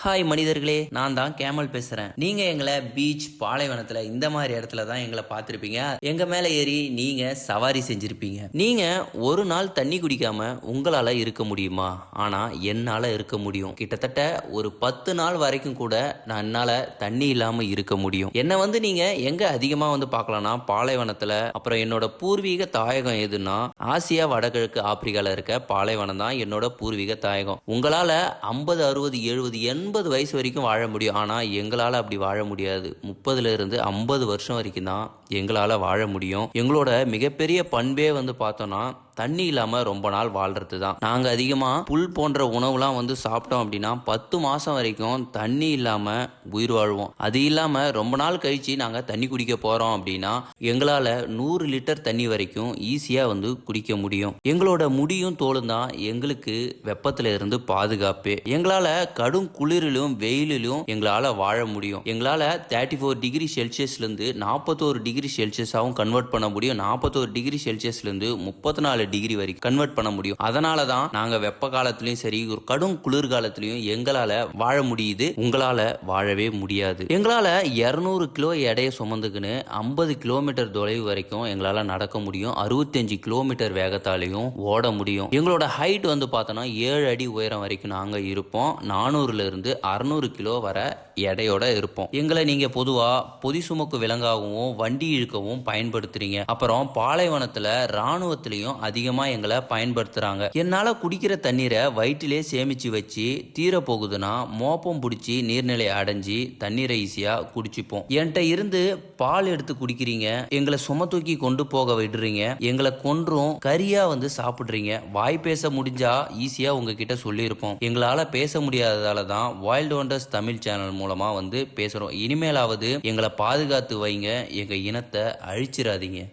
Hi மனிதர்களே, நான் தான் கேமல் பேசுறேன். நீங்க எங்களை பீச், பாலைவனத்துல இந்த மாதிரி இடத்துல தான் எங்களை பார்த்திருப்பீங்க. எங்க மேல ஏறி நீங்க சவாரி செஞ்சிருப்பீங்க. நீங்க ஒரு நாள் தண்ணி குடிக்காம உங்களால இருக்க முடியுமா? ஆனா என்னால இருக்க முடியும். கிட்டத்தட்ட ஒரு 10 நாள் வரைக்கும் கூட நான் என்னால தண்ணி இல்லாம இருக்க முடியும். என்ன நீங்க எங்க அதிகமா பார்க்கலாம்னா பாலைவனத்துல. அப்புறம் என்னோட பூர்வீக தாயகம் எதுன்னா ஆசியா, வடகிழக்கு ஆப்பிரிக்கால இருக்க பாலைவனம் தான் என்னோட பூர்வீக தாயகம். உங்களால 50, 60, 70, 80 வயசு வரைக்கும் வாழ முடியும். ஆனால் எங்களால் அப்படி வாழ முடியாது. 30ல இருந்து 50 வருஷம் வரைக்கும் தான் எங்களால் வாழ முடியும். எங்களோட மிகப்பெரிய பண்பே பார்த்தோன்னா தண்ணி இல்லாமல் ரொம்ப நாள் வாழ்றது தான். நாங்கள் அதிகமாக புல் போன்ற உணவுலாம் சாப்பிட்டோம் அப்படின்னா 10 மாதம் வரைக்கும் தண்ணி இல்லாமல் உயிர் வாழ்வோம். அது இல்லாமல் ரொம்ப நாள் கழித்து நாங்கள் தண்ணி குடிக்க போகிறோம் அப்படின்னா எங்களால் 100 லிட்டர் தண்ணி வரைக்கும் ஈஸியாக குடிக்க முடியும். எங்களோட முடியும் தோலும் தான் எங்களுக்கு வெப்பத்தில் இருந்து பாதுகாப்பு. எங்களால் கடும் குளிரிலும் வெயிலிலும் எங்களால் வாழ முடியும். எங்களால் 34 டிகிரி செல்சியஸ்லேருந்து 41 டிகிரி செல்சியஸாகவும் கன்வெர்ட் பண்ண முடியும். 41 டிகிரி செல்சியஸ்லேருந்து 34 டிகிரி வரைக்கும் கன்வெர்ட் பண்ண முடியும். அதனால தான் நாங்கள் வெப்ப காலத்திலையும் சரி, ஒரு கடும் குளிர்காலத்திலையும் எங்களால் வாழ முடியுது. உங்களால் வாழவே முடியாது. எங்களால் 200 கிலோ எடையை சுமந்துக்குன்னு 50 கிலோமீட்டர் தொலைவு வரைக்கும் எங்களால் நடக்க முடியும். 65 கிலோமீட்டர் வேகத்தாலையும் ஓட முடியும். எங்களோட ஹைட் பார்த்தோன்னா 7 அடி உயரம் வரைக்கும் நாங்கள் இருப்போம். 400ல இருந்து 600 கிலோ வர எடையோட இருப்போம். எங்களை நீங்க பொதுவா பொதி சுமக்கு விலங்காகவும் வண்டி இழுக்கவும் பயன்படுத்துறீங்க. அப்புறம் பாலைவனத்துல ராணுவத்திலையும் அதிகமா எங்களை பயன்படுத்துறாங்க. என்னால குடிக்கிற தண்ணீரை வயிற்றிலே சேமிச்சு வச்சு தீர போகுதுன்னா மோப்பம் பிடிச்சி நீர்நிலை அடைஞ்சி தண்ணீரை ஈஸியா குடிச்சுப்போம். என்கிட்ட இருந்து பால் எடுத்து குடிக்கிறீங்க, எங்களை சும தூக்கி கொண்டு போக விடுறீங்க, எங்களை கொன்றும் கறியா சாப்பிடுறீங்க. வாய் பேச முடிஞ்சா ஈஸியா உங்ககிட்ட சொல்லியிருப்போம். எங்களால பேச முடியாததால தான் வைல்ட் ஒண்டர்ஸ் தமிழ் சேனல் மூலமா பேசுறோம். இனிமேலாவது எங்களை பாதுகாத்து வைங்க. எங்க இனத்தை அழிச்சிடாதீங்க.